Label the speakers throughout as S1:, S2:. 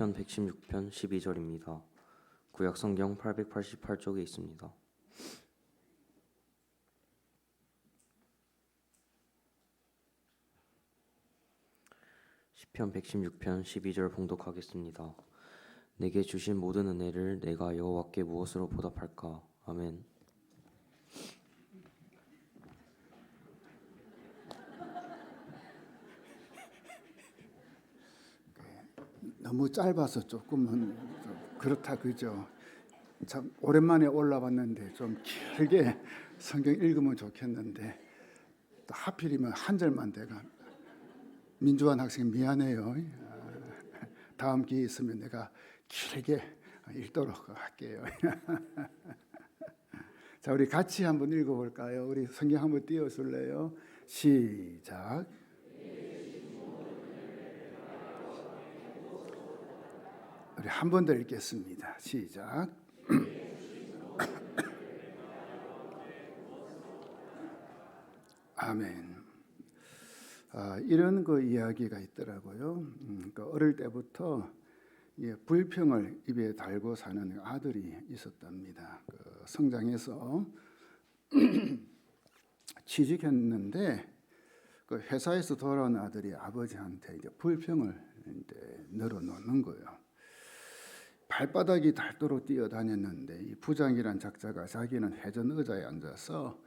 S1: 시편 116편 12절입니다. 구약성경 888쪽에 있습니다. 시편 116편 12절 봉독하겠습니다. 내게 주신 모든 은혜를 내가 여호와께 무엇으로 보답할까? 아멘.
S2: 너무 짧아서 조금은 그렇다 그죠. 참 오랜만에 올라왔는데 좀 길게 성경 읽으면 좋겠는데 또 하필이면 한 절만 돼가 민주환 학생 미안해요. 다음 기회 있으면 내가 길게 읽도록 할게요. 자, 우리 같이 한번 읽어볼까요? 우리 성경 한번 띄워줄래요? 시작. 우리 한 번 더 읽겠습니다. 시작. 아멘. 이런 그 이야기가 있더라고요. 어릴 때부터 불평을 입에 달고 사는 아들이 있었답니다. 성장해서 취직했는데 그 회사에서 돌아온 아들이 아버지한테 이제 불평을 이제 늘어놓는 거예요. 발바닥이 닳도록 뛰어다녔는데 이 부장이란 작자가 자기는 회전 의자에 앉아서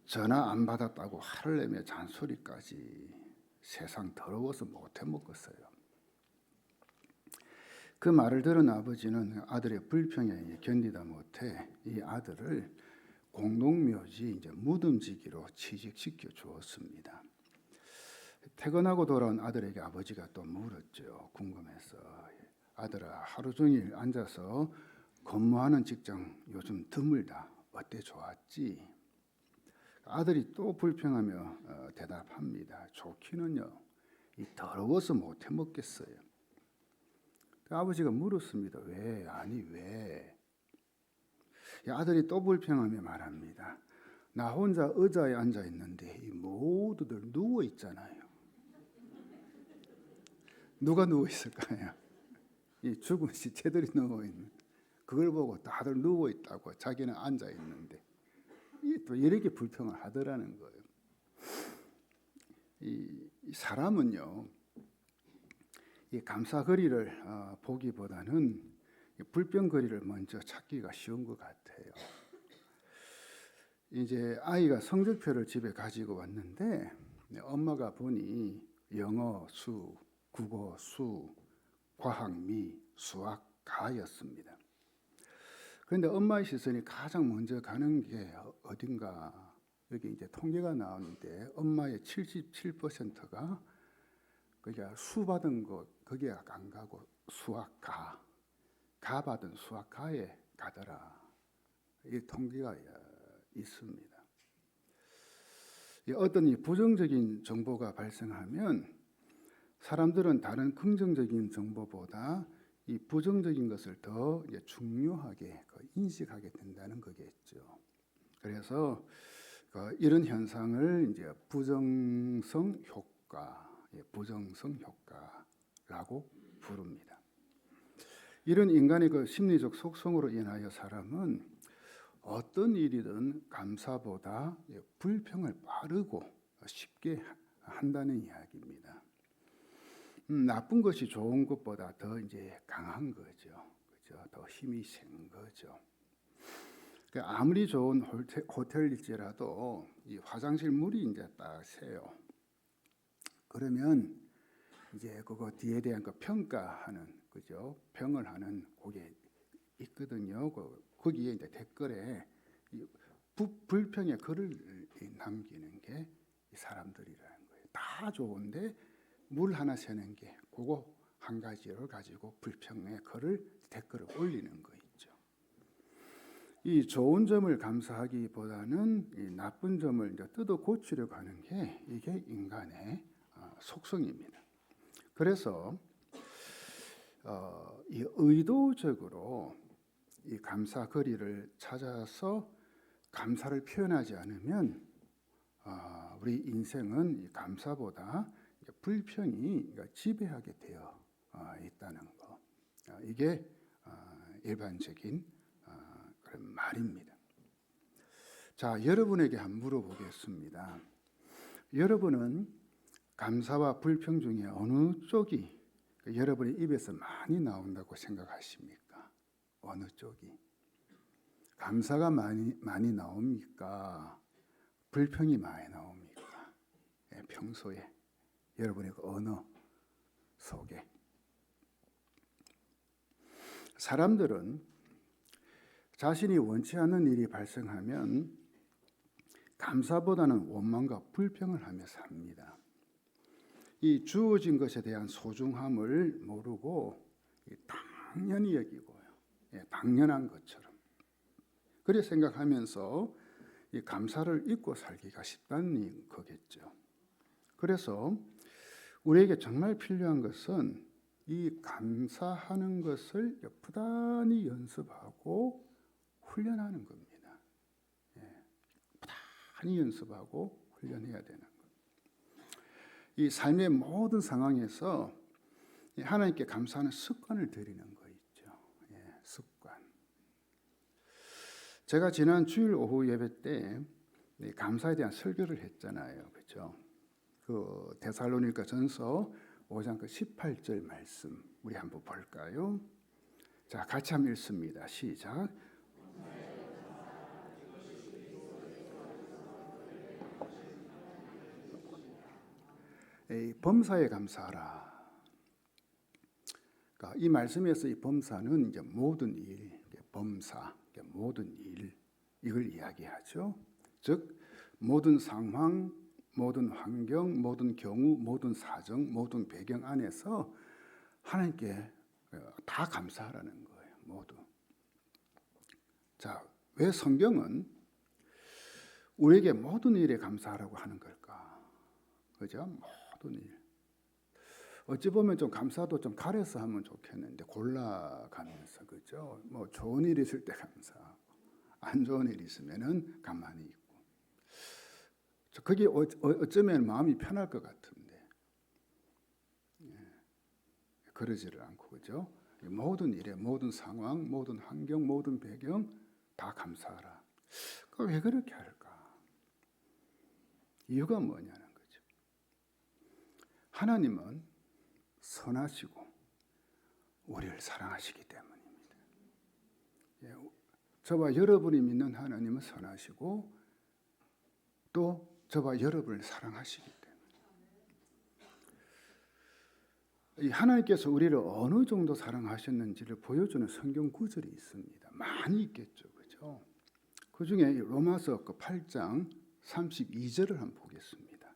S2: 전화 안 받았다고 화를 내며 잔소리까지. 세상 더러워서 못해 먹겠어요. 그 말을 들은 아버지는 아들의 불평에 견디다 못해 이 아들을 공동묘지 이제 무덤지기로 취직시켜 주었습니다. 퇴근하고 돌아온 아들에게 아버지가 또 물었죠. 궁금해서. 아들아, 하루 종일 앉아서 근무하는 직장 요즘 드물다. 어때, 좋았지? 아들이 또 불평하며 대답합니다. 좋기는요. 이 더러워서 못해 먹겠어요. 아버지가 물었습니다. 왜? 아니 왜? 아들이 또 불평하며 말합니다. 나 혼자 의자에 앉아 있는데 이 모두들 누워 있잖아요. 누가 누워 있을까요? 이 죽은 시체들이 누워 있는. 그걸 보고 다들 누워 있다고 자기는 앉아 있는데 또 이렇게 불평을 하더라는 거예요. 이 사람은요, 이 감사거리를 보기보다는 불평거리를 먼저 찾기가 쉬운 것 같아요. 이제 아이가 성적표를 집에 가지고 왔는데 엄마가 보니 영어, 수, 국어, 수, 과학, 미, 수학, 가였습니다. 그런데 엄마의 시선이 가장 먼저 가는 게 어딘가 여기 이제 통계가 나오는데 엄마의 77%가 그게 수 받은 거 거기에 안 가고 수학 가 받은 수학 가에 가더라. 이 통계가 있습니다. 어떤 이 부정적인 정보가 발생하면 사람들은 다른 긍정적인 정보보다 이 부정적인 것을 더 중요하게 인식하게 된다는 거겠죠. 그래서 이런 현상을 이제 부정성 효과라고 부릅니다. 이런 인간의 그 심리적 속성으로 인하여 사람은 어떤 일이든 감사보다 불평을 빠르고 쉽게 한다는 이야기입니다. 나쁜 것이 좋은 것보다 더 이제 강한 거죠. 그죠? 더 힘이 센 거죠. 아무리 좋은 호텔일지라도 이 화장실 물이 이제 딱 새요. 그러면 이제 그거 뒤에 대한 그 평가하는 그죠? 평을 하는 그게 있거든요. 거기에 이제 댓글에 불평의 글을 남기는 게 이 사람들이라는 거예요. 다 좋은데 물 하나 새는 게 그거 한 가지를 가지고 불평의 글을 댓글을 올리는 거 있죠. 이 좋은 점을 감사하기보다는 이 나쁜 점을 이제 뜯어 고치려고 하는 게 이게 인간의 속성입니다. 그래서 이 의도적으로 이 감사 거리를 찾아서 감사를 표현하지 않으면 우리 인생은 이 감사보다 불평이 지배하게 되어 있다는 거. 이게 일반적인 그런 말입니다. 자, 여러분에게 한번 물어보겠습니다. 여러분은 감사와 불평 중에 어느 쪽이 여러분의 입에서 많이 나온다고 생각하십니까? 어느 쪽이? 감사가 많이 나옵니까? 불평이 많이 나옵니까? 평소에 여러분의 그 언어 속에. 사람들은 자신이 원치 않는 일이 발생하면 감사보다는 원망과 불평을 하며 삽니다. 이 주어진 것에 대한 소중함을 모르고 당연히 여기고요. 당연한 것처럼 그래 생각하면서 이 감사를 잊고 살기가 쉽다는 거겠죠. 그래서 우리에게 정말 필요한 것은 이 감사하는 것을 부단히 연습하고 훈련하는 겁니다. 부단히 연습하고 훈련해야 되는 것. 이 삶의 모든 상황에서 하나님께 감사하는 습관을 들이는 거 있죠. 습관. 제가 지난 주일 오후 예배 때 감사에 대한 설교를 했잖아요. 그렇죠? 그 데살로니가 전서 5장 그 18절 말씀 우리 한번 볼까요? 자, 같이 한번 읽습니다. 시작. 범사에 감사하라. 그러니까 이 말씀에서 이 범사는 이제 모든 일, 범사, 모든 일 이걸 이야기하죠. 즉 모든 상황, 모든 환경, 모든 경우, 모든 사정, 모든 배경 안에서 하나님께 다 감사하라는 거예요. 모두. 자, 왜 성경은 우리에게 모든 일에 감사하라고 하는 걸까? 그죠? 모든 일. 어찌 보면 좀 감사도 좀 가려서 하면 좋겠는데 골라가면서 그죠? 뭐 좋은 일 있을 때 감사하고 안 좋은 일 있으면은 가만히 있고. 그게 어쩌면 마음이 편할 것 같은데 그러지를 않고 그죠? 모든 일에 모든 상황, 모든 환경, 모든 배경 다 감사하라. 왜 그렇게 할까? 이유가 뭐냐는 거죠. 하나님은 선하시고 우리를 사랑하시기 때문입니다. 저와 여러분이 믿는 하나님은 선하시고 또 저와 여러분을 사랑하시기 때문에 이 하나님께서 우리를 어느 정도 사랑하셨는지를 보여주는 성경 구절이 있습니다. 많이 있겠죠, 그죠? 그 중에 로마서 8장 32절을 한번 보겠습니다.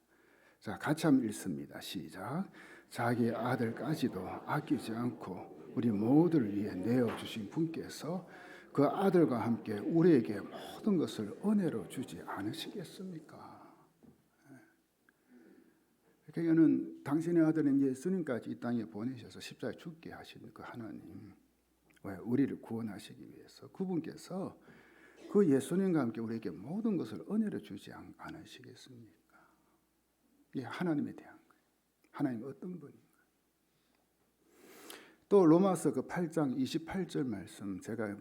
S2: 자, 같이 한번 읽습니다. 시작. 자기 아들까지도 아끼지 않고 우리 모두를 위해 내어주신 분께서 그 아들과 함께 우리에게 모든 것을 은혜로 주지 않으시겠습니까? 그러니까는 당신의 아들은 예수님까지 이 땅에 보내셔서 십자가에 죽게 하신 그 하나님, 왜 우리를 구원하시기 위해서 그분께서 그 예수님과 함께 우리에게 모든 것을 은혜로 주지 않으시겠습니까? 이게 하나님에 대한 거예요. 하나님 어떤 분인가? 또 로마서 8장 28절 말씀 제가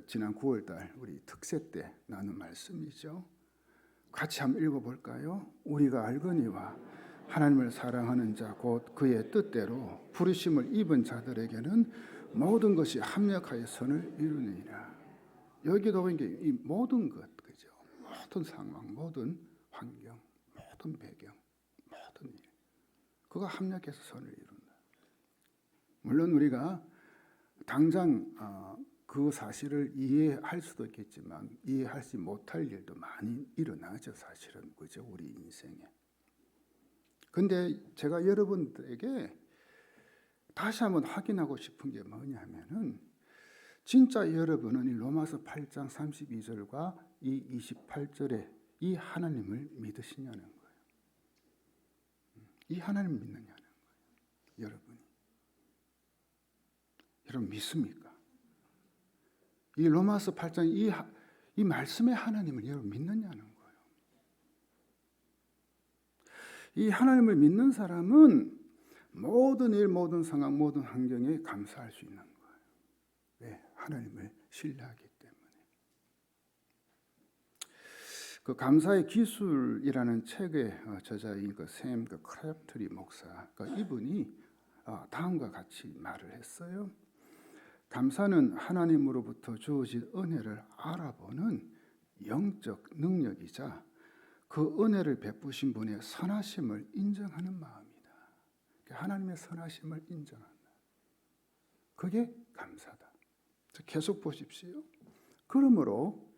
S2: 지난 9월달 우리 특세 때 나눈 말씀이죠. 같이 한번 읽어볼까요? 우리가 알거니와 하나님을 사랑하는 자 곧 그의 뜻대로 부르심을 입은 자들에게는 모든 것이 합력하여 선을 이루느니라. 여기도 보니까 이 모든 것, 그죠? 모든 상황, 모든 환경, 모든 배경, 모든 일, 그거 합력해서 선을 이룬다. 물론 우리가 당장 그 사실을 이해할 수도 있겠지만 이해하지 못할 일도 많이 일어나죠, 사실은, 그죠? 우리 인생에. 근데 제가 여러분들에게 다시 한번 확인하고 싶은 게 뭐냐면은 진짜 여러분은 이 로마서 8장 32절과 이 28절에 이 하나님을 믿으시냐는 거예요. 이 하나님을 믿느냐는 거예요. 여러분이. 여러분 믿습니까? 이 로마서 8장 이 말씀의 하나님을 여러분 믿느냐는 거예요. 이 하나님을 믿는 사람은 모든 일, 모든 상황, 모든 환경에 감사할 수 있는 거예요. 왜? 하나님을 신뢰하기 때문에. 그 감사의 기술이라는 책의 저자인 샘 크래프트리 목사, 이분이 다음과 같이 말을 했어요. 감사는 하나님으로부터 주어진 은혜를 알아보는 영적 능력이자 그 은혜를 베푸신 분의 선하심을 인정하는 마음이다. 하나님의 선하심을 인정한다. 그게 감사다. 계속 보십시오. 그러므로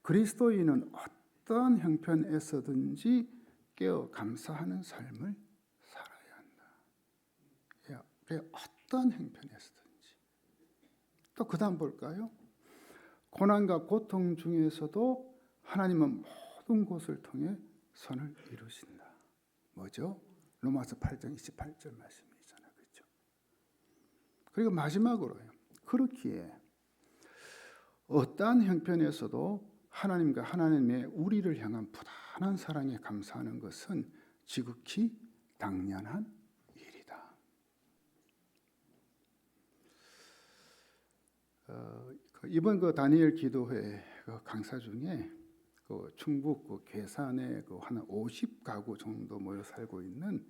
S2: 그리스도인은 어떠한 형편에서든지 깨어 감사하는 삶을 살아야 한다. 어떠한 형편에서든지. 또 그 다음 볼까요? 고난과 고통 중에서도 하나님은 모든 것을 통해 선을 이루신다. 뭐죠? 로마서 8장 28절 말씀이잖아요. 그렇죠? 그리고 마지막으로요. 그렇기에 어떠한 형편에서도 하나님과 하나님의 우리를 향한 부단한 사랑에 감사하는 것은 지극히 당연한 일이다. 이번 다니엘 기도회 강사 중에 충북 괴산에 한 50가구 정도 모여 살고 있는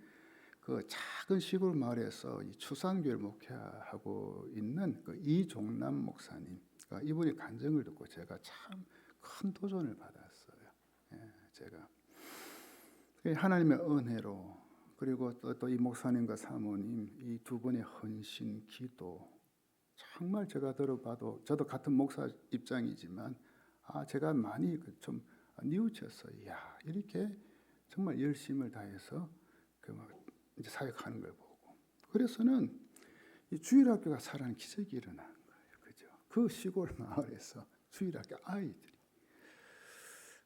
S2: 작은 시골 마을에서 이 추상교회를 목회하고 있는 이종남 목사님, 이분의 간증을 듣고 제가 참 큰 도전을 받았어요. 제가 하나님의 은혜로, 그리고 또 이 목사님과 사모님 이 두 분의 헌신, 기도, 정말 제가 들어봐도 저도 같은 목사 입장이지만 제가 많이 좀 뉘우쳤어요. 야, 이렇게 정말 열심을 다해서 이제 사역하는 걸 보고, 그래서는 이 주일학교가 살아난 기적이 일어난 거예요. 그죠? 그 시골 마을에서 주일학교 아이들이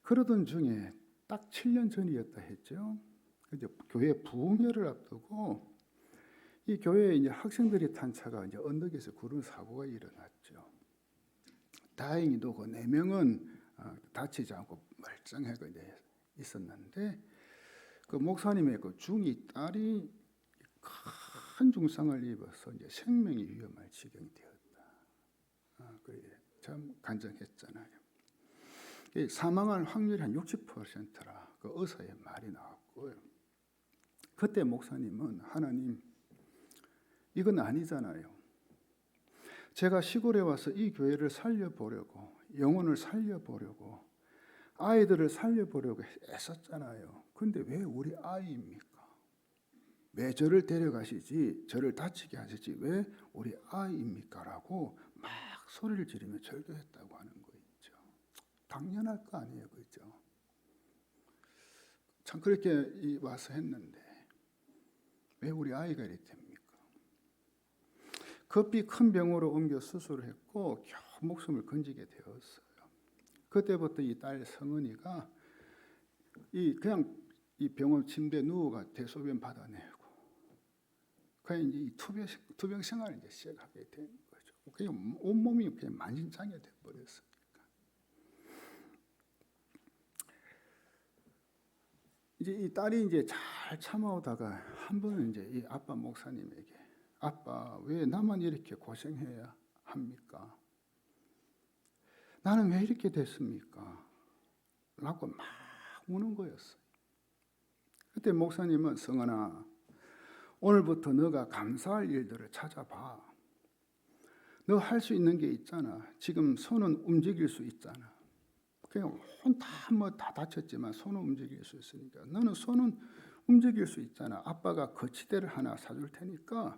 S2: 그러던 중에 딱 7년 전이었다 했죠. 이제 교회 부흥회를 앞두고 이 교회에 이제 학생들이 탄 차가 이제 언덕에서 구른 사고가 일어났죠. 다행히도 그 4명은 다치지 않고 멀쩡하게 이제 있었는데, 그 목사님의 그 중2 딸이 큰 중상을 입어서 이제 생명이 위험할 지경이 되었다. 그게 참 간증했잖아요. 사망할 확률이 한 60%라 그 의사의 말이 나왔고요. 그때 목사님은 하나님, 이건 아니잖아요. 제가 시골에 와서 이 교회를 살려보려고, 영혼을 살려보려고, 아이들을 살려보려고 애썼잖아요. 근데 왜 우리 아이입니까? 왜 저를 데려가시지, 저를 다치게 하시지, 왜 우리 아이입니까? 라고 막 소리를 지르며 절규했다고 하는 거 있죠. 당연할 거 아니에요. 그죠? 참 그렇게 와서 했는데 왜 우리 아이가 이렇게 됩니까? 급히 큰 병으로 옮겨 수술을 했고 겨우 목숨을 건지게 되었어요. 그때부터 이 딸 성은이가 그냥 이 병원 침대에 누워가 대소변 받아내고 그냥 이제 이 투병 생활을 이제 시작하게 된 거죠. 그냥 온몸이 그냥 만신창이 돼 버렸으니까. 이제 이 딸이 이제 잘 참아오다가 한 번은 이제 이 아빠 목사님에게, 아빠 왜 나만 이렇게 고생해야 합니까? 나는 왜 이렇게 됐습니까? 라고 막 우는 거였어요. 그때 목사님은, 성은아, 오늘부터 너가 감사할 일들을 찾아봐. 너 할 수 있는 게 있잖아. 지금 손은 움직일 수 있잖아. 그냥 다 다쳤지만 손은 움직일 수 있으니까 너는 손은 움직일 수 있잖아. 아빠가 거치대를 하나 사줄 테니까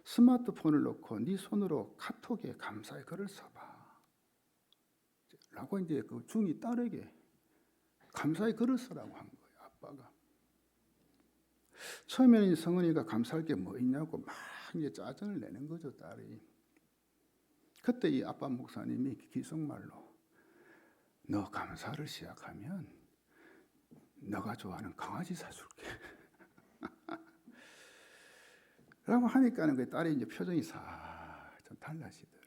S2: 스마트폰을 놓고 네 손으로 카톡에 감사의 글을 써봐. 라고 이제 그 중2 딸에게 감사의 글을 쓰라고 한 거예요. 아빠가. 처음에는 성은이가 감사할 게 뭐 있냐고 막 이제 짜증을 내는 거죠, 딸이. 그때 이 아빠 목사님이 기속말로, 너 감사를 시작하면 너가 좋아하는 강아지 사줄게. 라고 하니까는 그 딸이 이제 표정이 싹 좀 달라지더래요.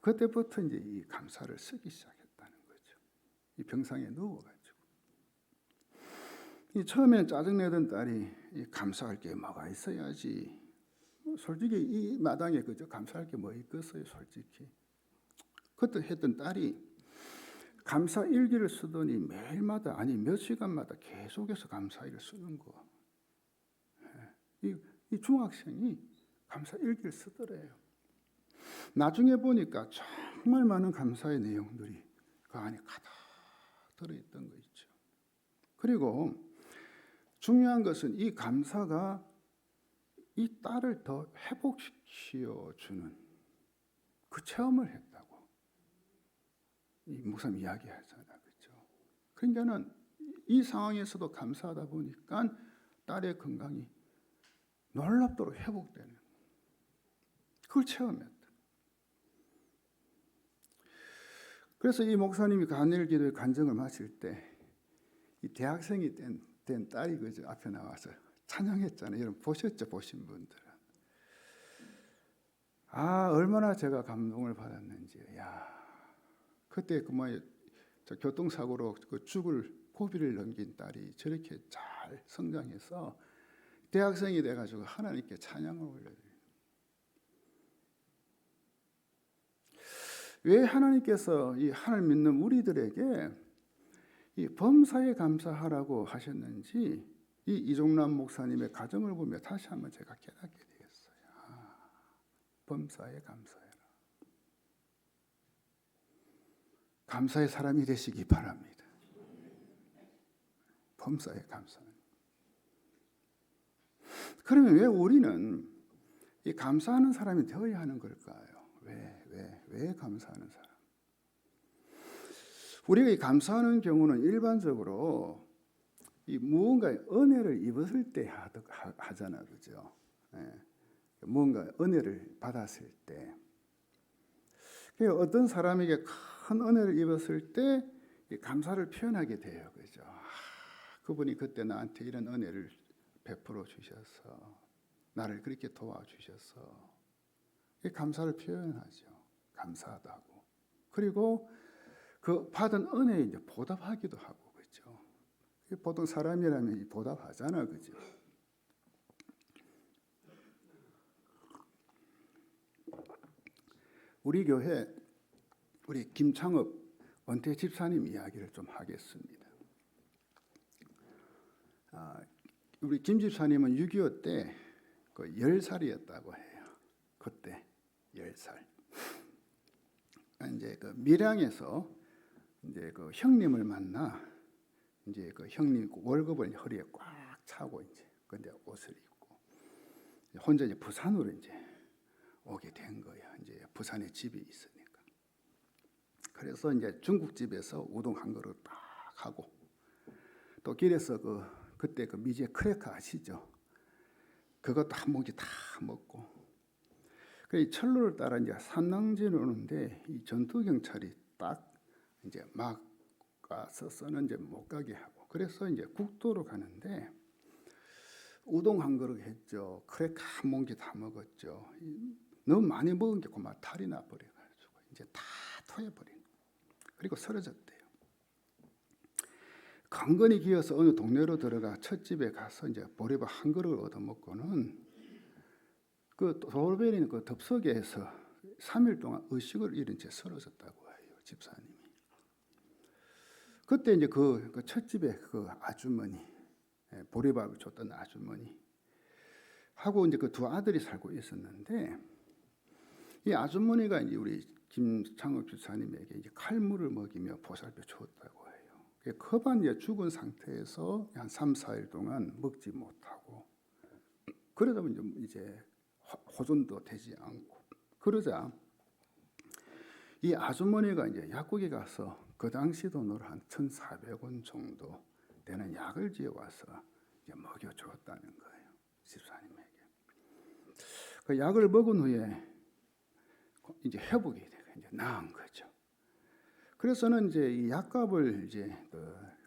S2: 그때부터 이제 이 감사를 쓰기 시작했다는 거죠. 이 병상에 누워가지고. 처음에는 짜증내던 딸이 감사할 게 뭐가 있어야지. 솔직히 이 마당에 그저 감사할 게 뭐 있겠어요, 솔직히. 그때 했던 딸이 감사 일기를 쓰더니 매일마다 아니 몇 시간마다 계속해서 감사 일을 쓰는 거. 이 중학생이 감사 일기를 쓰더래요. 나중에 보니까 정말 많은 감사의 내용들이 그 안에 가득 들어있던 거 있죠. 그리고 중요한 것은 이 감사가 이 딸을 더 회복시켜주는 그 체험을 했다고 이 목사님 이야기하잖아요. 그렇죠? 그러니까는 이 상황에서도 감사하다 보니까 딸의 건강이 놀랍도록 회복되는 그걸 체험했다. 그래서 이 목사님이 간일 기도의 간증을 마칠 때 이 대학생이 된 딸이 그저 앞에 나와서 찬양했잖아요. 여러분 보셨죠? 보신 분들은. 아, 얼마나 제가 감동을 받았는지. 야, 그때 그만 교통사고로 그 죽을 고비를 넘긴 딸이 저렇게 잘 성장해서 대학생이 돼가지고 하나님께 찬양을 올려요. 왜 하나님께서 이 하나님 믿는 우리들에게 이 범사에 감사하라고 하셨는지 이 이종남 목사님의 가정을 보며 다시 한번 제가 깨닫게 되겠어요. 아, 범사에 감사해라. 감사의 사람이 되시기 바랍니다. 범사에 감사. 그러면 왜 우리는 이 감사하는 사람이 되어야 하는 걸까요? 왜 감사하는 사람? 우리가 이 감사하는 경우는 일반적으로 이 무언가의 은혜를 입었을 때 하잖아, 그죠? 예. 무언가 은혜를 받았을 때, 어떤 사람에게 큰 은혜를 입었을 때 감사를 표현하게 돼요, 그죠? 그분이 그때 나한테 이런 은혜를 베풀어 주셔서 나를 그렇게 도와주셔서 감사를 표현하죠. 감사하다고. 그리고 그 받은 은혜에 이제 보답하기도 하고, 그렇죠? 보통 사람이라면 보답하잖아, 그죠? 우리 교회 우리 김창업 원태 집사님 이야기를 좀 하겠습니다. 우리 김 집사님은 6.25 때 그 10살이었다고 해요. 그때 10살. 이제 그 밀양에서 이제 그 형님을 만나 이제 그 형님 월급을 허리에 꽉 차고 이제 근데 옷을 입고 혼자 이제 부산으로 이제 오게 된 거야. 이제 부산에 집이 있으니까. 그래서 이제 중국집에서 우동 한 그릇 딱 하고 또 길에서 그때 그 미제 크래커 아시죠? 그것도 한 뭉치 다 먹고. 그 철로를 따라 이제 산낭진을 오는데 이 전투 경찰이 딱 이제 막 가서서는 이제 못 가게 하고. 그래서 이제 국도로 가는데 우동 한 그릇 했죠. 크래커 한 뭉치 다 먹었죠. 너무 많이 먹은 게 그만 탈이 나 버려가지고 이제 다 토해버린. 그리고 쓰러졌대요. 강건이 기어서 어느 동네로 들어가 첫 집에 가서 이제 보리밥 한 그릇을 얻어 먹고는 그 돌베리는 그 덥석에서 3일 동안 의식을 잃은 채 쓰러졌다고 해요, 집사님이. 그때 이제 그 첫 집에 그 아주머니, 보리밥을 줬던 아주머니 하고 이제 그 두 아들이 살고 있었는데 이 아주머니가 이제 우리 김창업 집사님에게 이제 칼물을 먹이며 보살펴 주었다고 해요. 커반 이제 죽은 상태에서 한 3, 4일 동안 먹지 못하고 그러다 보니 이제 호전도 되지 않고 그러자 이 아주머니가 이제 약국에 가서 그 당시 돈으로 한 1,400원 정도 되는 약을 지어 와서 이제 먹여 주었다는 거예요, 집사님에게. 그 약을 먹은 후에 이제 회복이 되고 이제 나은 거죠. 그래서는 이제 이 약값을 이제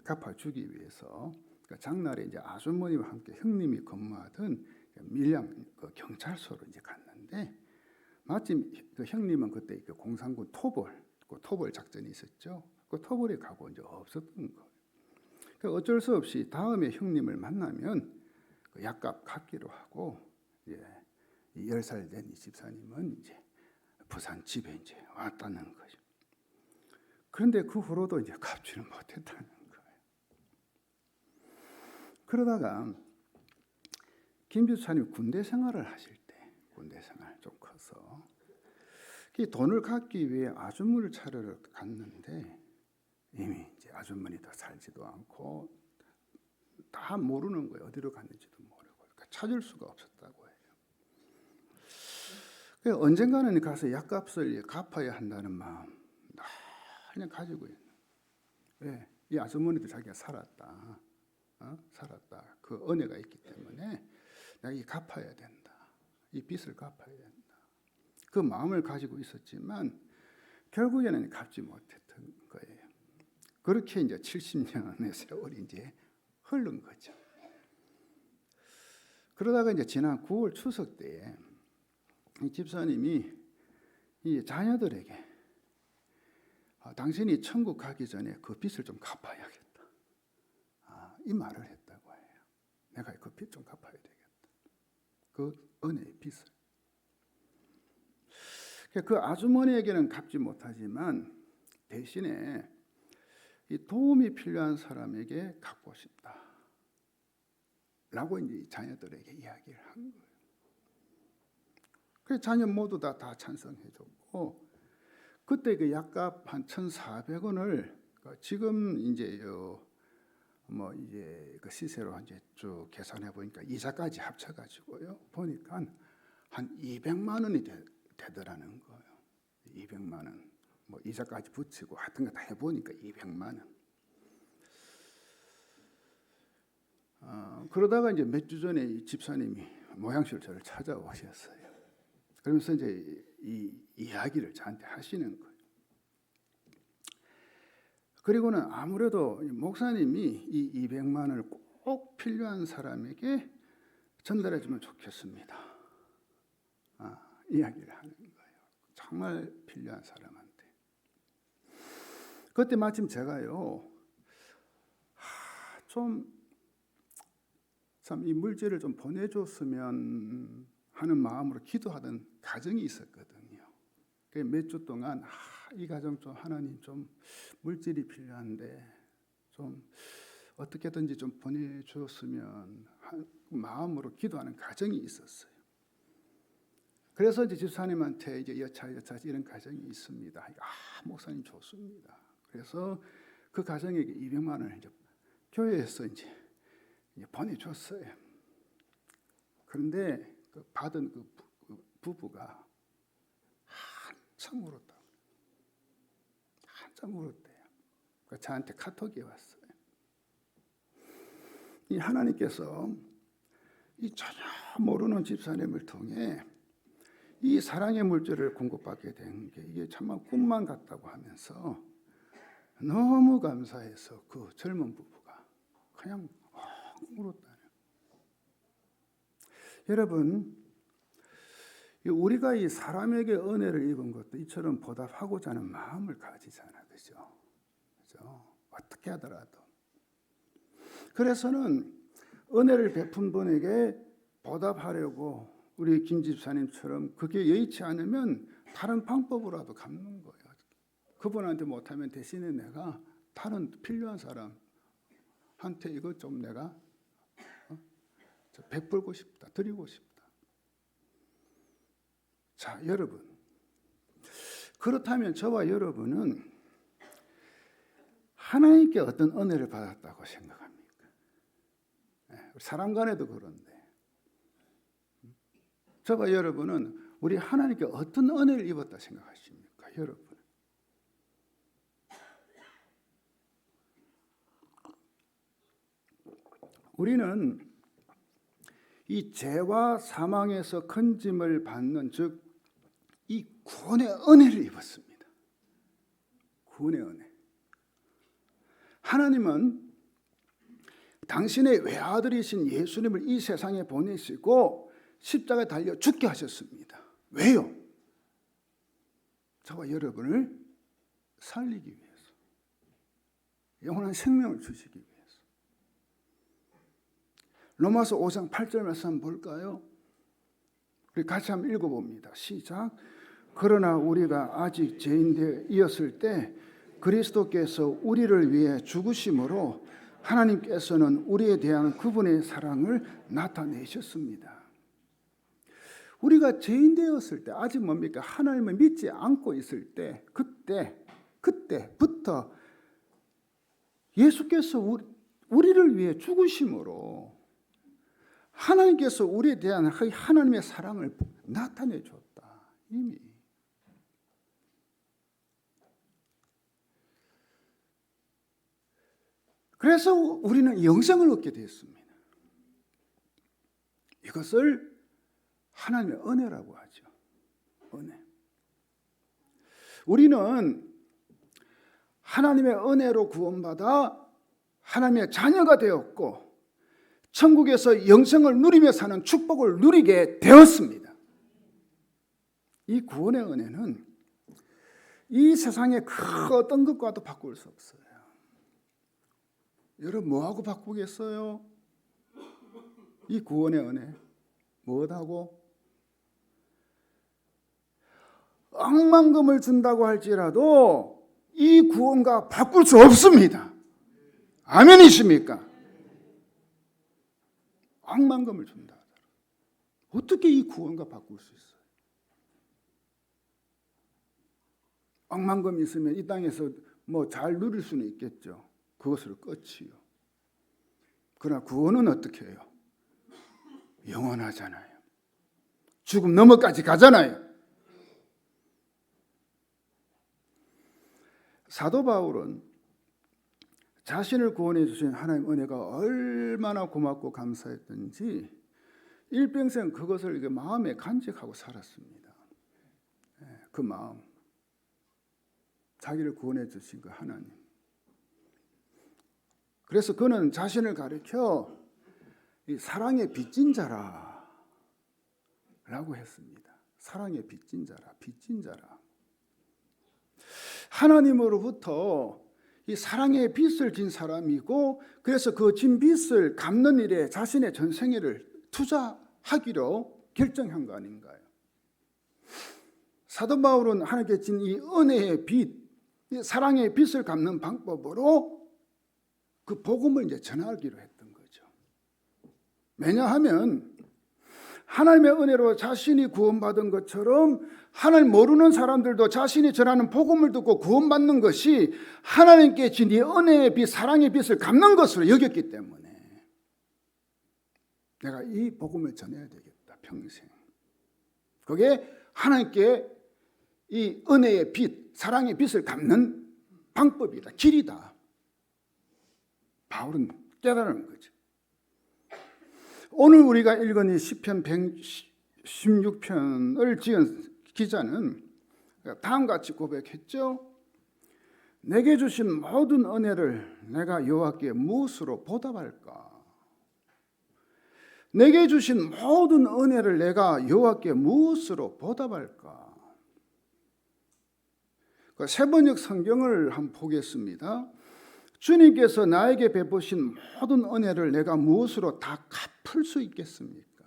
S2: 갚아주기 위해서 장날에 이제 아주머니와 함께 형님이 근무하던 밀양 그 경찰서로 이제 갔는데 마침 그 형님은 그때 그 공산군 토벌 작전이 있었죠. 그 토벌에 가고 이제 없었던 거예요. 그러니까 어쩔 수 없이 다음에 형님을 만나면 그 약값 갚기로 하고 10살 된 이 집사님은 이제 부산 집에 이제 왔다는 거죠. 그런데 그 후로도 이제 갚지를 못했다는 거예요. 그러다가 김 집사님 군대 생활을 하실 때, 군대 생활 좀 커서 이 돈을 갚기 위해 아주머니를 차려러 갔는데 이미 이제 아주머니도 살지도 않고 다 모르는 거예요. 어디로 갔는지도 모르고. 그러니까 찾을 수가 없었다고 해요. 그러니까 언젠가는 가서 약값을 갚아야 한다는 마음 그냥 가지고 있는. 왜? 이 아주머니도 자기가 살았다. 살았다. 그 은혜가 있기 때문에 내가 이 갚아야 된다. 이 빚을 갚아야 된다. 그 마음을 가지고 있었지만 결국에는 갚지 못했던 거예요. 그렇게 이제 70년의 세월이 이제 흐른 거죠. 그러다가 이제 지난 9월 추석 때에 이 집사님이 이 자녀들에게 당신이 천국 가기 전에 그 빚을 좀 갚아야겠다. 이 말을 했다고 해요. 내가 그 빚 좀 갚아야 되겠다. 그 은혜의 빚을. 그 아주머니에게는 갚지 못하지만 대신에 이 도움이 필요한 사람에게 갚고 싶다. 라고 이제 자녀들에게 이야기를 한 거예요. 그 자녀 모두 다 찬성해줬고, 그때 그 약값 한 1,400원을 지금 이제 뭐 이제 그 시세로 이제 쭉 계산해 보니까 이자까지 합쳐가지고요. 보니까 한 200만 원이 되더라는 거예요. 200만 원. 뭐 이자까지 붙이고 하여튼 거 다 해보니까 200만 원. 그러다가 이제 몇 주 전에 이 집사님이 모양실 저를 찾아오셨어요. 그러면서 이제 이 이야기를 저한테 하시는 거예요. 그리고는 아무래도 목사님이 이 200만 원을 꼭 필요한 사람에게 전달해주면 좋겠습니다. 이야기를 하는 거예요. 정말 필요한 사람한테. 그때 마침 제가요, 좀 참 이 물질을 좀 보내줬으면 하는 마음으로 기도하던 가정이 있었거든요. 몇 주 동안 이 가정 좀 하나님 좀 물질이 필요한데 좀 어떻게든지 좀 보내줬으면 하는 마음으로 기도하는 가정이 있었어요. 그래서 이제 집사님한테 이제 여차 이런 가정이 있습니다. 목사님 좋습니다. 그래서 그 가정에게 200만 원을 이제 교회에서 이제 보내줬어요. 그런데 그 받은 그 부부가 한참 울었다. 한참 울었대요. 그러니까 저한테 카톡이 왔어요. 이 하나님께서 이 전혀 모르는 집사님을 통해 이 사랑의 물질을 공급받게 된 게 이게 정말 꿈만 같다고 하면서 너무 감사해서 그 젊은 부부가 그냥 울었다는. 여러분, 우리가 이 사람에게 은혜를 입은 것도 이처럼 보답하고자 하는 마음을 가지잖아, 그죠? 어떻게 하더라도. 그래서는 은혜를 베푼 분에게 보답하려고 우리 김 집사님처럼 그게 여의치 않으면 다른 방법으로라도 갚는 거예요. 그분한테 못하면 대신에 내가 다른 필요한 사람한테 이것 좀 내가 베풀고 싶다, 드리고 싶다. 자, 여러분. 그렇다면 저와 여러분은 하나님께 어떤 은혜를 받았다고 생각합니까? 사람 간에도 그런데. 저와 여러분은 우리 하나님께 어떤 은혜를 입었다 생각하십니까? 여러분. 우리는 이 죄와 사망에서 건짐을 받는 즉 이 구원의 은혜를 입었습니다. 구원의 은혜. 하나님은 당신의 외아들이신 예수님을 이 세상에 보내시고 십자가에 달려 죽게 하셨습니다. 왜요? 저와 여러분을 살리기 위해서. 영원한 생명을 주시기 위해서. 로마서 5장 8절 말씀 볼까요? 우리 같이 한번 읽어봅니다. 시작. 그러나 우리가 아직 죄인되었을 때 그리스도께서 우리를 위해 죽으심으로 하나님께서는 우리에 대한 그분의 사랑을 나타내셨습니다. 우리가 죄인 되었을 때, 아직 뭡니까? 하나님을 믿지 않고 있을 때, 그때부터 예수께서 우리를 위해 죽으심으로 하나님께서 우리에 대한 하나님의 사랑을 나타내 줬다. 이미. 그래서 우리는 영생을 얻게 되었습니다. 이것을 하나님의 은혜라고 하죠. 은혜. 우리는 하나님의 은혜로 구원받아 하나님의 자녀가 되었고 천국에서 영생을 누리며 사는 축복을 누리게 되었습니다. 이 구원의 은혜는 이 세상의 그 어떤 것과도 바꿀 수 없어요. 여러분 뭐하고 바꾸겠어요? 이 구원의 은혜 뭐하고? 억만금을 준다고 할지라도 이 구원과 바꿀 수 없습니다. 아멘이십니까? 억만금을 준다. 어떻게 이 구원과 바꿀 수 있어요? 억만금 있으면 이 땅에서 뭐 잘 누릴 수는 있겠죠. 그것으로 끝이요. 그러나 구원은 어떻게 해요? 영원하잖아요. 죽음 너머까지 가잖아요. 사도 바울은 자신을 구원해 주신 하나님 은혜가 얼마나 고맙고 감사했던지 일평생 그것을 마음에 간직하고 살았습니다. 그 마음, 자기를 구원해 주신 그 하나님. 그래서 그는 자신을 가리켜 이 사랑의 빚진 자라라고 했습니다. 사랑의 빚진 자라, 빚진 자라. 하나님으로부터 이 사랑의 빚을 진 사람이고, 그래서 그 진 빚을 갚는 일에 자신의 전생애를 투자하기로 결정한 거 아닌가요? 사도 바울은 하나님께 진 이 은혜의 빚, 이 사랑의 빚을 갚는 방법으로 그 복음을 이제 전하기로 했던 거죠. 왜냐하면 하나님의 은혜로 자신이 구원받은 것처럼 하나님 모르는 사람들도 자신이 전하는 복음을 듣고 구원받는 것이 하나님께 진 이 은혜의 빚, 사랑의 빚을 갚는 것으로 여겼기 때문에 내가 이 복음을 전해야 되겠다, 평생. 그게 하나님께 이 은혜의 빚, 사랑의 빚을 갚는 방법이다, 길이다. 바울은 깨달은 거죠. 오늘 우리가 읽은 이 시편 116편을 지은 기자는 다음과 같이 고백했죠. 내게 주신 모든 은혜를 내가 여호와께 무엇으로 보답할까? 내게 주신 모든 은혜를 내가 여호와께 무엇으로 보답할까? 세번역 성경을 한번 보겠습니다. 주님께서 나에게 베푸신 모든 은혜를 내가 무엇으로 다 갚을 수 있겠습니까?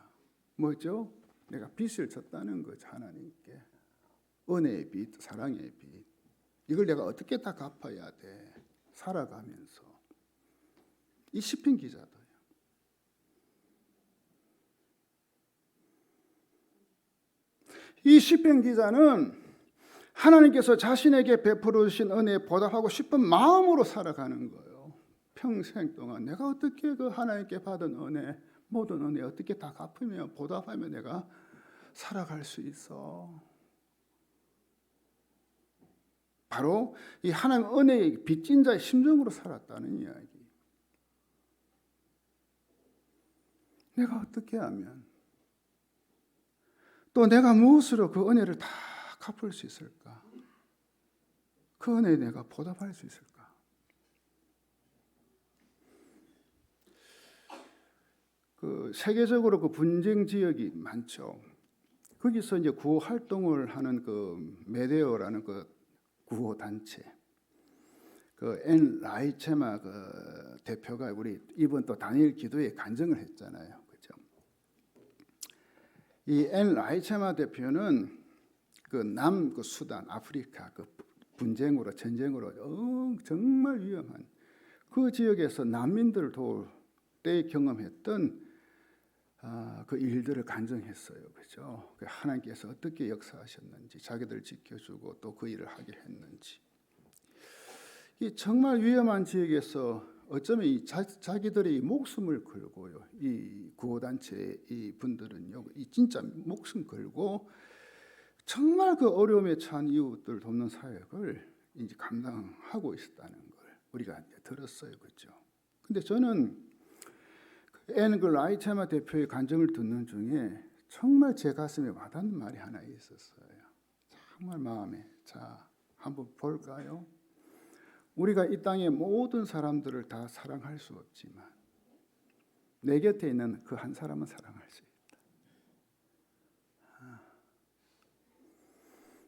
S2: 뭐죠? 내가 빚을 졌다는 거죠, 하나님께. 은혜의 빚, 사랑의 빚. 이걸 내가 어떻게 다 갚아야 돼? 살아가면서. 이 시편 기자도요. 이 시편 기자는 하나님께서 자신에게 베풀어 주신 은혜에 보답하고 싶은 마음으로 살아가는 거예요. 평생 동안 내가 어떻게 그 하나님께 받은 은혜, 모든 은혜 어떻게 다 갚으며 보답하며 내가 살아갈 수 있어. 바로 이 하나님 은혜의 빚진 자의 심정으로 살았다는 이야기. 내가 어떻게 하면 또 내가 무엇으로 그 은혜를 다 갚을 수 있을까? 그 은혜에 내가 보답할 수 있을까? 그 세계적으로 그 분쟁 지역이 많죠. 거기서 이제 구호 활동을 하는 그 메데오라는 그 구호 단체, 그 엔 라이체마 그 대표가 우리 이번 또 단일 기도에 간증을 했잖아요, 그렇죠? 이 엔 라이체마 대표는 그 수단 아프리카 그 전쟁으로 정말 위험한 그 지역에서 난민들을 도울 때 경험했던 그 일들을 간증했어요. 그죠? 하나님께서 어떻게 역사하셨는지, 자기들 지켜주고 또 그 일을 하게 했는지. 이 정말 위험한 지역에서 어쩌면 자기들의 목숨을 걸고요. 이 구호단체 이 분들은요, 이 진짜 목숨 걸고 정말 그 어려움에 처한 이웃들 돕는 사역을 이제 감당하고 있었다는 걸 우리가 이제 들었어요, 그렇죠? 근데 저는 그 라이체마 대표의 간증을 듣는 중에 정말 제 가슴에 와닿는 말이 하나 있었어요. 정말 마음에. 자, 한번 볼까요? 우리가 이 땅의 모든 사람들을 다 사랑할 수 없지만 내 곁에 있는 그 한 사람은 사랑할 수 있다.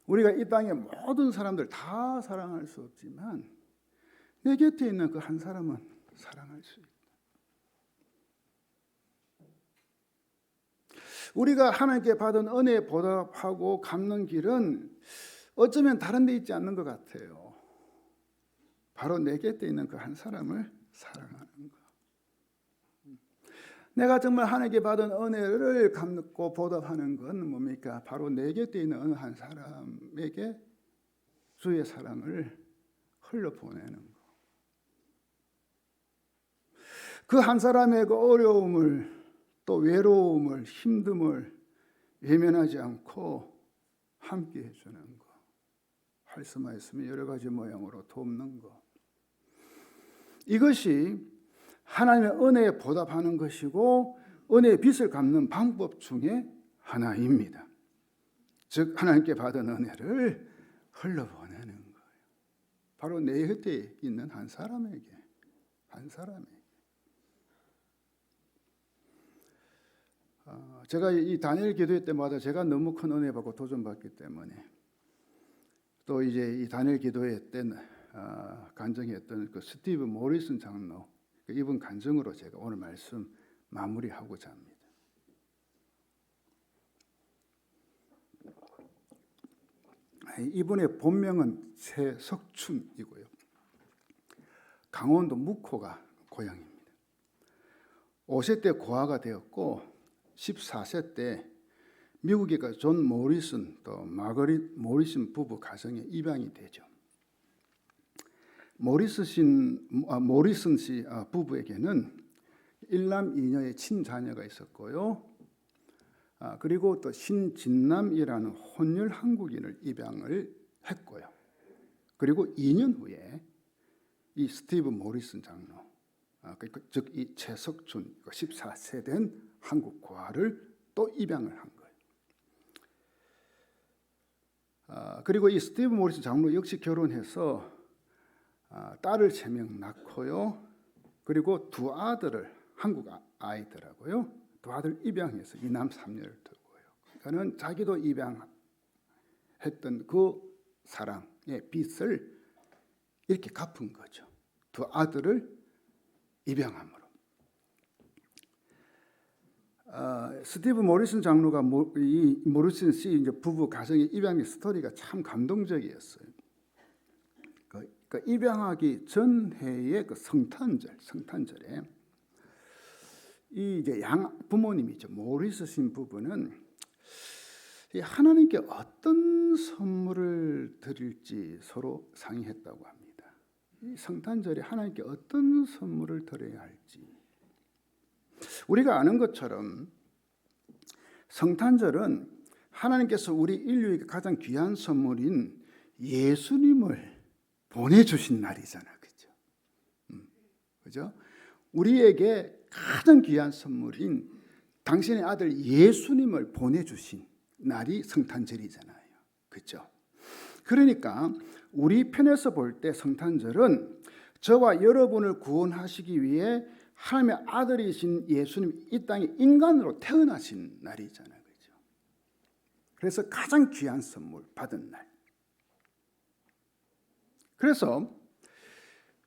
S2: 우리가 이 땅의 모든 사람들 다 사랑할 수 없지만 내 곁에 있는 그 한 사람은 사랑할 수 있다. 우리가 하나님께 받은 은혜에 보답하고 갚는 길은 어쩌면 다른 데 있지 않는 것 같아요. 바로 내 곁에 있는 그 한 사람을 사랑하는 것. 내가 정말 하나님께 받은 은혜를 갚고 보답하는 건 뭡니까? 바로 내 곁에 있는 어느 한 사람에게 주의 사랑을 흘려보내는 것. 그 한 사람의 그 어려움을 또 외로움을 힘듦을 외면하지 않고 함께 해주는 것. 말씀하였으면 여러 가지 모양으로 돕는 것. 이것이 하나님의 은혜에 보답하는 것이고 은혜의 빚을 갚는 방법 중에 하나입니다. 즉 하나님께 받은 은혜를 흘려보내는 거예요. 바로 내 곁에 있는 한 사람에게. 제가 이 다니엘 기도회 때마다 제가 너무 큰 은혜 받고 도전받기 때문에 또 이제 이 다니엘 기도회 때 간증했던 그 스티브 모리슨 장로 이분 간증으로 제가 오늘 말씀 마무리하고자 합니다. 이분의 본명은 최석춘이고요. 강원도 묵호가 고향입니다. 5세 때 고아가 되었고 14세 때 미국에 가 존 모리슨 또 마거릿 모리슨 부부 가정에 입양이 되죠. 모리슨 씨 부부에게는 일남 이녀의 친자녀가 있었고요. 그리고 또 신진남이라는 혼혈 한국인을 입양을 했고요. 그리고 2년 후에 이 스티브 모리슨 장로, 즉 이 최석춘 14세 된 한국 고아를 또 입양을 한 거예요. 그리고 이 스티브 모리슨 장로 역시 결혼해서 딸을 3명 낳고요. 그리고 2 아들을 한국 아이들하고요. 2 아들 입양해서 2남 3녀를 두고요. 그러니까는 자기도 입양했던 그 사랑의 빚을 이렇게 갚은 거죠. 2 아들을 입양함으로. 스티브 모리슨 장로가 이 모리슨 씨 이제 부부 가정의 입양의 스토리가 참 감동적이었어요. 그 입양하기 전 해의 그 성탄절에 이 이제 양 부모님이죠. 모리슨 씨 부부는 하나님께 어떤 선물을 드릴지 서로 상의했다고 합니다. 이 성탄절에 하나님께 어떤 선물을 드려야 할지. 우리가 아는 것처럼 성탄절은 하나님께서 우리 인류에게 가장 귀한 선물인 예수님을 보내주신 날이잖아요. 그죠? 우리에게 가장 귀한 선물인 당신의 아들 예수님을 보내주신 날이 성탄절이잖아요. 그죠? 그러니까 우리 편에서 볼 때 성탄절은 저와 여러분을 구원하시기 위해 하나님의 아들이신 예수님 이 땅에 인간으로 태어나신 날이잖아요. 그죠? 그래서 가장 귀한 선물 받은 날. 그래서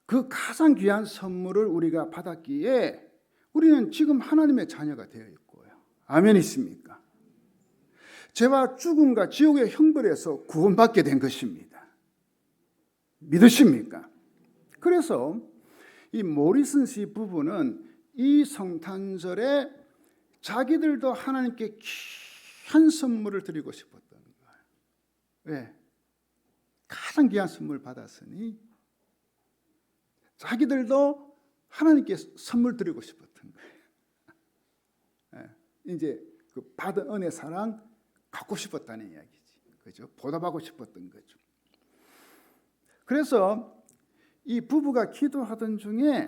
S2: 그 가장 귀한 선물을 우리가 받았기에 우리는 지금 하나님의 자녀가 되어 있고요. 아멘이십니까? 죄와 죽음과 지옥의 형벌에서 구원받게 된 것입니다. 믿으십니까? 그래서 이 모리슨 씨 부부는 이 성탄절에 자기들도 하나님께 귀한 선물을 드리고 싶었던 거예요. 왜? 가장 귀한 선물 받았으니 자기들도 하나님께 선물 드리고 싶었던 거예요. 이제 그 받은 은혜 사랑 갖고 싶었다는 이야기지. 그죠? 보답하고 싶었던 거죠. 그래서 이 부부가 기도하던 중에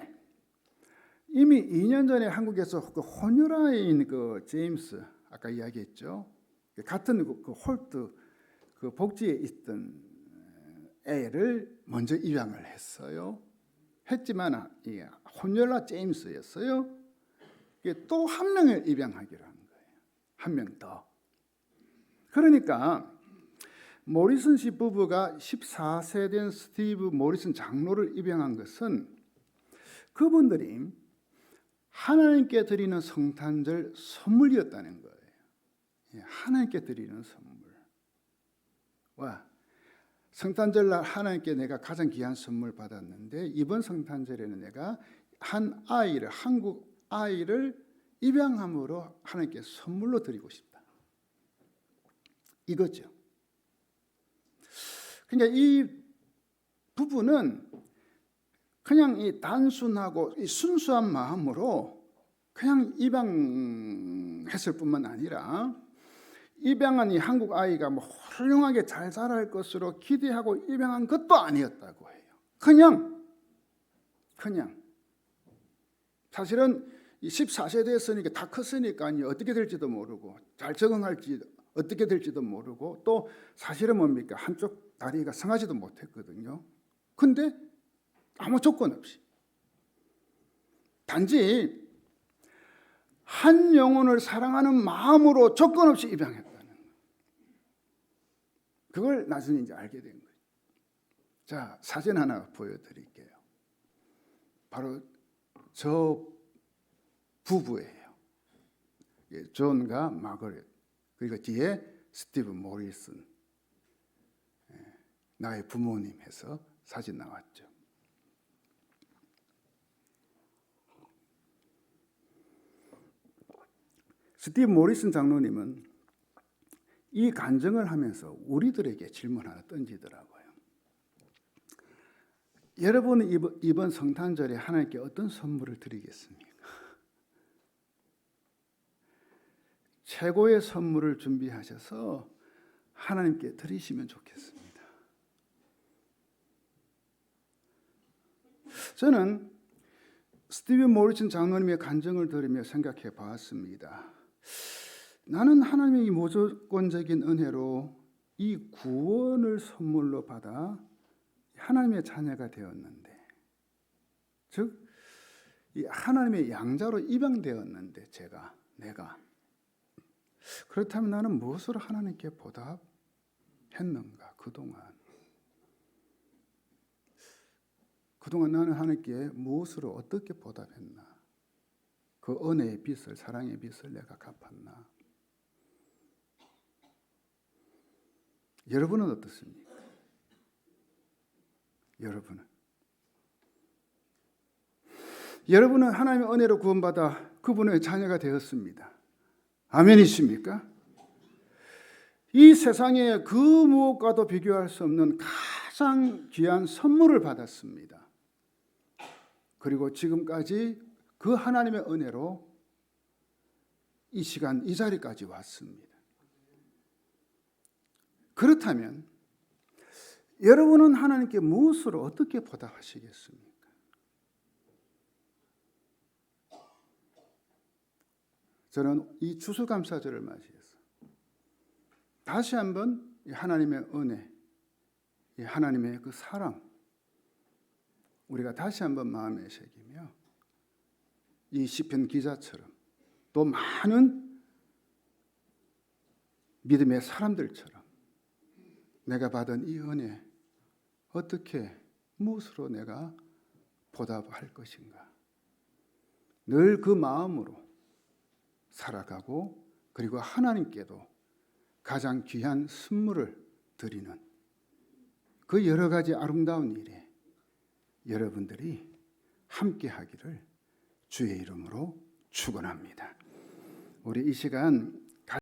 S2: 이미 2년 전에 한국에서 그 혼혈아인 그 제임스 아까 이야기했죠. 같은 그 홀트 그 복지에 있던 애를 먼저 입양을 했어요. 했지만 혼혈아 제임스였어요. 또 한 명을 입양하기로 한 거예요. 한 명 더. 그러니까 모리슨 씨 부부가 14세 된 스티브 모리슨 장로를 입양한 것은 그분들이 하나님께 드리는 성탄절 선물이었다는 거예요. 하나님께 드리는 선물. 와, 성탄절 날 하나님께 내가 가장 귀한 선물 받았는데 이번 성탄절에는 내가 한 아이를, 한국 아이를 입양함으로 하나님께 선물로 드리고 싶다. 이거죠. 그러니까 이 부부는 그냥 이 단순하고 이 순수한 마음으로 그냥 입양했을 뿐만 아니라 입양한 이 한국 아이가 뭐 훌륭하게 잘 자랄 것으로 기대하고 입양한 것도 아니었다고 해요. 그냥 사실은 14세 됐으니까 다 컸으니까 어떻게 될지도 모르고 잘 적응할지 어떻게 될지도 모르고 또 사실은 뭡니까? 한쪽 다리가 성하지도 못했거든요. 근데 아무 조건 없이 단지 한 영혼을 사랑하는 마음으로 조건 없이 입양했다는 거예요. 그걸 나중에 이제 알게 된 거예요. 자, 사진 하나 보여드릴게요. 바로 저 부부예요. 존과 마거렛. 그리고 뒤에 스티브 모리슨. 나의 부모님 해서 사진 나왔죠. 스티브 모리슨 장로님은 이 간증을 하면서 우리들에게 질문 하나 던지더라고요. 여러분은 이번 성탄절에 하나님께 어떤 선물을 드리겠습니까? 최고의 선물을 준비하셔서 하나님께 드리시면 좋겠습니다. 저는 스티브 모리슨 장로님의 간증을 들으며 생각해 봤습니다. 나는 하나님의 이 무조건적인 은혜로 이 구원을 선물로 받아 하나님의 자녀가 되었는데, 즉 이 하나님의 양자로 입양되었는데 내가 그렇다면 나는 무엇으로 하나님께 보답했는가? 그동안 나는 하나님께 무엇으로 어떻게 보답했나? 그 은혜의 빚을, 사랑의 빚을 내가 갚았나? 여러분은 어떻습니까? 여러분은 하나님의 은혜로 구원받아 그분의 자녀가 되었습니다. 아멘이십니까? 이 세상에 그 무엇과도 비교할 수 없는 가장 귀한 선물을 받았습니다. 그리고 지금까지 그 하나님의 은혜로 이 시간, 이 자리까지 왔습니다. 그렇다면 여러분은 하나님께 무엇으로 어떻게 보답하시겠습니까? 저는 이 추수감사절을 맞이해서 다시 한번 하나님의 은혜, 하나님의 그 사랑, 우리가 다시 한번 마음에 새기며 이 시편 기자처럼 또 많은 믿음의 사람들처럼 내가 받은 이 은혜 어떻게 무엇으로 내가 보답할 것인가? 늘 그 마음으로 살아가고 그리고 하나님께도 가장 귀한 선물을 드리는 그 여러 가지 아름다운 일에 여러분들이 함께 하기를 주의 이름으로 축원합니다. 우리 이 시간